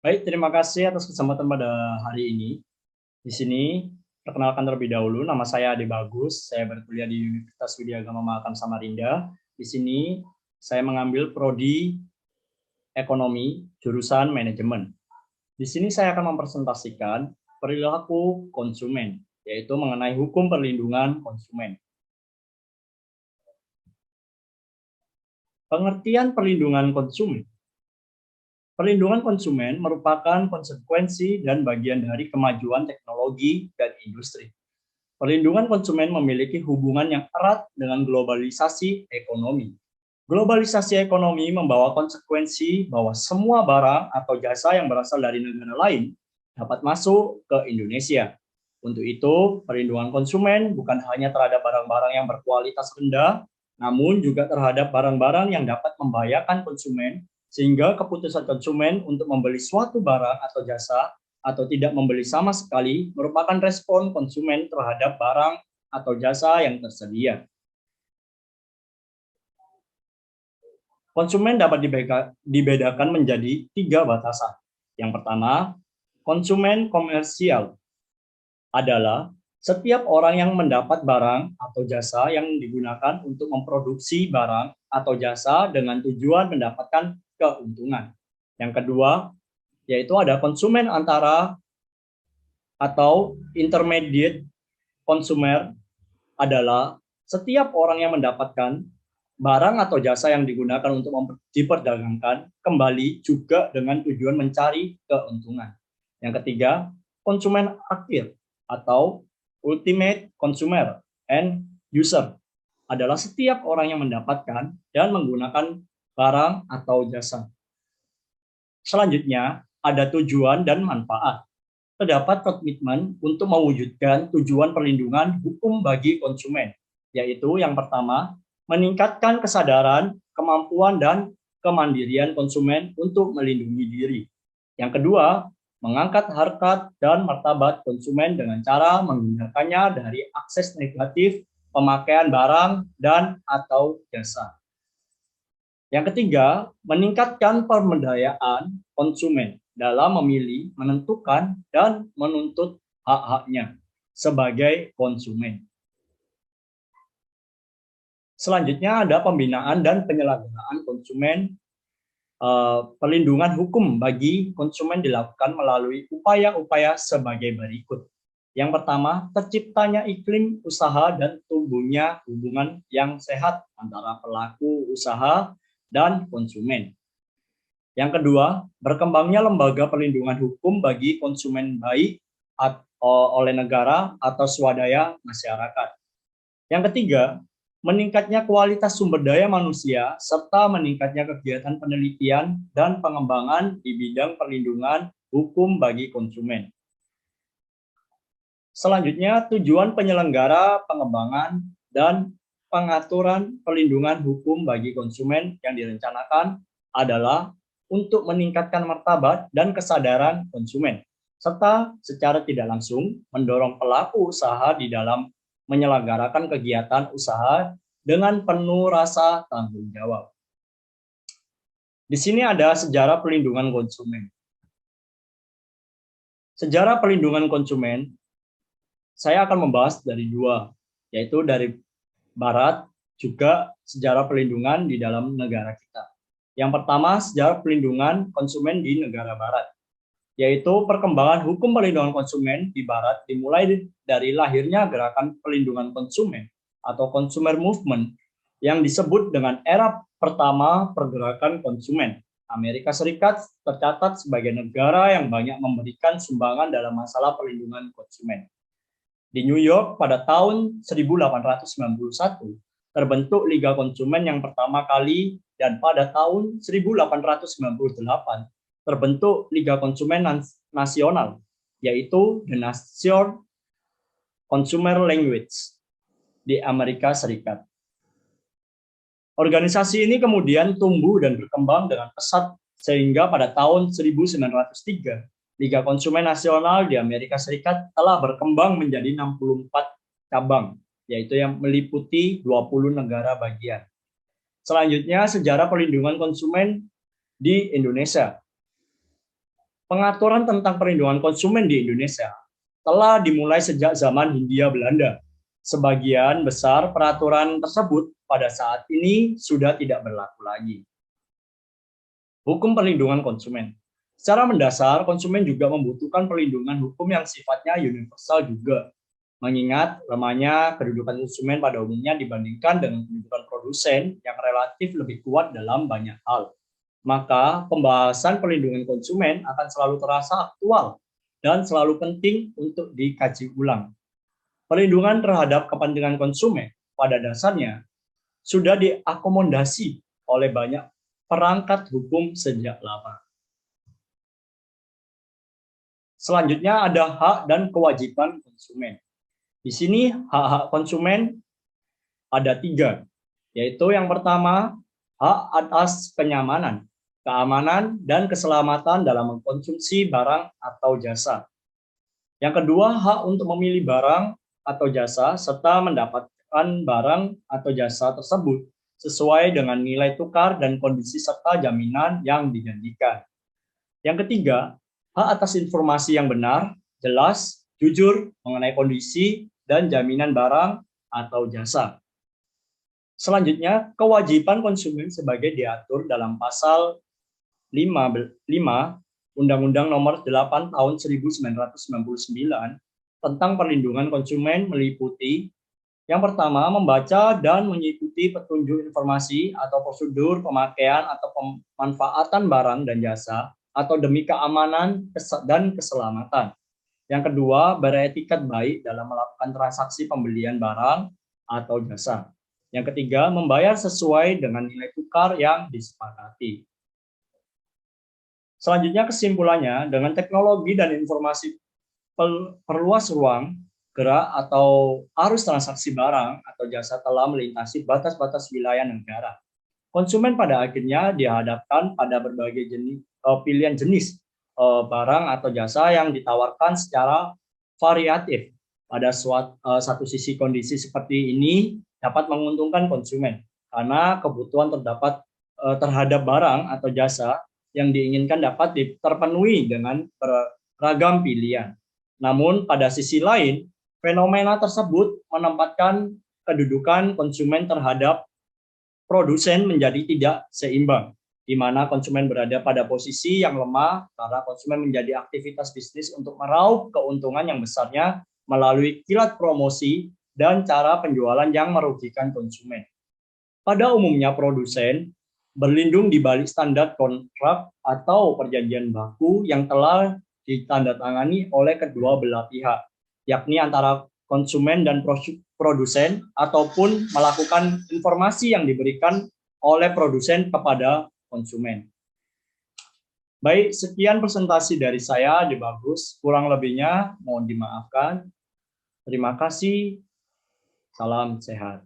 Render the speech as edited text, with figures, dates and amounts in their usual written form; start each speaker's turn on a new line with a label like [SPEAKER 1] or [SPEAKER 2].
[SPEAKER 1] Baik, terima kasih atas kesempatan pada hari ini. Di sini, perkenalkan terlebih dahulu, nama saya Ade Bagus. Saya berkuliah di Universitas Widya Agama Mahakam Samarinda. Di sini, saya mengambil prodi ekonomi, jurusan manajemen. Di sini saya akan mempresentasikan perilaku konsumen, yaitu mengenai hukum perlindungan konsumen. Pengertian perlindungan konsumen. Perlindungan konsumen merupakan konsekuensi dan bagian dari kemajuan teknologi dan industri. Perlindungan konsumen memiliki hubungan yang erat dengan globalisasi ekonomi. Globalisasi ekonomi membawa konsekuensi bahwa semua barang atau jasa yang berasal dari negara lain dapat masuk ke Indonesia. Untuk itu, perlindungan konsumen bukan hanya terhadap barang-barang yang berkualitas rendah, namun juga terhadap barang-barang yang dapat membahayakan konsumen, sehingga keputusan konsumen untuk membeli suatu barang atau jasa atau tidak membeli sama sekali merupakan respon konsumen terhadap barang atau jasa yang tersedia. Konsumen dapat dibedakan menjadi 3 batasan. Yang pertama, konsumen komersial adalah setiap orang yang mendapat barang atau jasa yang digunakan untuk memproduksi barang atau jasa dengan tujuan mendapatkan keuntungan. Yang kedua, yaitu ada konsumen antara atau intermediate consumer adalah setiap orang yang mendapatkan barang atau jasa yang digunakan untuk diperdagangkan kembali juga dengan tujuan mencari keuntungan. Yang ketiga, konsumen akhir atau ultimate consumer and user adalah setiap orang yang mendapatkan dan menggunakan barang atau jasa. Selanjutnya, ada tujuan dan manfaat. Terdapat komitmen untuk mewujudkan tujuan perlindungan hukum bagi konsumen, yaitu yang pertama, meningkatkan kesadaran, kemampuan, dan kemandirian konsumen untuk melindungi diri. Yang kedua, mengangkat harkat dan martabat konsumen dengan cara menghindarkannya dari akses negatif pemakaian barang dan atau jasa. Yang ketiga, meningkatkan pemberdayaan konsumen dalam memilih, menentukan, dan menuntut hak-haknya sebagai konsumen. Selanjutnya ada pembinaan dan penyelenggaraan konsumen. Perlindungan hukum bagi konsumen dilakukan melalui upaya-upaya sebagai berikut. Yang pertama, terciptanya iklim usaha dan tumbuhnya hubungan yang sehat antara pelaku usaha dan konsumen. Yang kedua, berkembangnya lembaga perlindungan hukum bagi konsumen baik oleh negara atau swadaya masyarakat. Yang ketiga, meningkatnya kualitas sumber daya manusia serta meningkatnya kegiatan penelitian dan pengembangan di bidang perlindungan hukum bagi konsumen. Selanjutnya, tujuan penyelenggara pengembangan dan pengaturan perlindungan hukum bagi konsumen yang direncanakan adalah untuk meningkatkan martabat dan kesadaran konsumen, serta secara tidak langsung mendorong pelaku usaha di dalam menyelenggarakan kegiatan usaha dengan penuh rasa tanggung jawab. Di sini ada sejarah perlindungan konsumen. Sejarah perlindungan konsumen, saya akan membahas dari 2, yaitu dari Barat, juga sejarah perlindungan di dalam negara kita. Yang pertama, sejarah perlindungan konsumen di negara Barat, yaitu perkembangan hukum perlindungan konsumen di Barat dimulai dari lahirnya gerakan perlindungan konsumen atau consumer movement yang disebut dengan era pertama pergerakan konsumen. Amerika Serikat tercatat sebagai negara yang banyak memberikan sumbangan dalam masalah perlindungan konsumen. Di New York pada tahun 1891 terbentuk Liga Konsumen yang pertama kali, dan pada tahun 1898 terbentuk Liga Konsumen Nasional, yaitu The National Consumer Language di Amerika Serikat. Organisasi ini kemudian tumbuh dan berkembang dengan pesat sehingga pada tahun 1903 Liga Konsumen Nasional di Amerika Serikat telah berkembang menjadi 64 cabang, yaitu yang meliputi 20 negara bagian. Selanjutnya, sejarah perlindungan konsumen di Indonesia. Pengaturan tentang perlindungan konsumen di Indonesia telah dimulai sejak zaman Hindia Belanda. Sebagian besar peraturan tersebut pada saat ini sudah tidak berlaku lagi. Hukum perlindungan konsumen. Secara mendasar, konsumen juga membutuhkan perlindungan hukum yang sifatnya universal juga, mengingat lemahnya kedudukan konsumen pada umumnya dibandingkan dengan kedudukan produsen yang relatif lebih kuat dalam banyak hal. Maka pembahasan perlindungan konsumen akan selalu terasa aktual dan selalu penting untuk dikaji ulang. Perlindungan terhadap kepentingan konsumen pada dasarnya sudah diakomodasi oleh banyak perangkat hukum sejak lama. Selanjutnya ada hak dan kewajiban konsumen. Di sini hak-hak konsumen ada 3, yaitu yang pertama, hak atas kenyamanan, keamanan, dan keselamatan dalam mengkonsumsi barang atau jasa. Yang kedua, hak untuk memilih barang atau jasa serta mendapatkan barang atau jasa tersebut sesuai dengan nilai tukar dan kondisi serta jaminan yang dijanjikan. Yang ketiga, hak atas informasi yang benar, jelas, jujur mengenai kondisi dan jaminan barang atau jasa. Selanjutnya, kewajiban konsumen sebagai diatur dalam pasal 5 Undang-Undang Nomor 8 Tahun 1999 tentang perlindungan konsumen meliputi yang pertama, membaca dan mengikuti petunjuk informasi atau prosedur pemakaian atau pemanfaatan barang dan jasa atau demi keamanan dan keselamatan. Yang kedua, beretikat baik dalam melakukan transaksi pembelian barang atau jasa. Yang ketiga, membayar sesuai dengan nilai tukar yang disepakati. Selanjutnya kesimpulannya, dengan teknologi dan informasi perluas ruang gerak atau arus transaksi barang atau jasa telah melintasi batas-batas wilayah negara. Konsumen pada akhirnya dihadapkan pada berbagai pilihan jenis barang atau jasa yang ditawarkan secara variatif. Pada satu sisi kondisi seperti ini dapat menguntungkan konsumen karena kebutuhan terhadap barang atau jasa yang diinginkan dapat terpenuhi dengan beragam pilihan. Namun pada sisi lain, fenomena tersebut menempatkan kedudukan konsumen terhadap produsen menjadi tidak seimbang, di mana konsumen berada pada posisi yang lemah karena konsumen menjadi aktivitas bisnis untuk meraup keuntungan yang besarnya melalui kilat promosi dan cara penjualan yang merugikan konsumen. Pada umumnya produsen berlindung di balik standar kontrak atau perjanjian baku yang telah ditandatangani oleh kedua belah pihak, yakni antara konsumen dan produsen, ataupun melakukan informasi yang diberikan oleh produsen kepada konsumen. Baik, sekian presentasi dari saya, di Bagus. Kurang lebihnya mohon dimaafkan. Terima kasih. Salam sehat.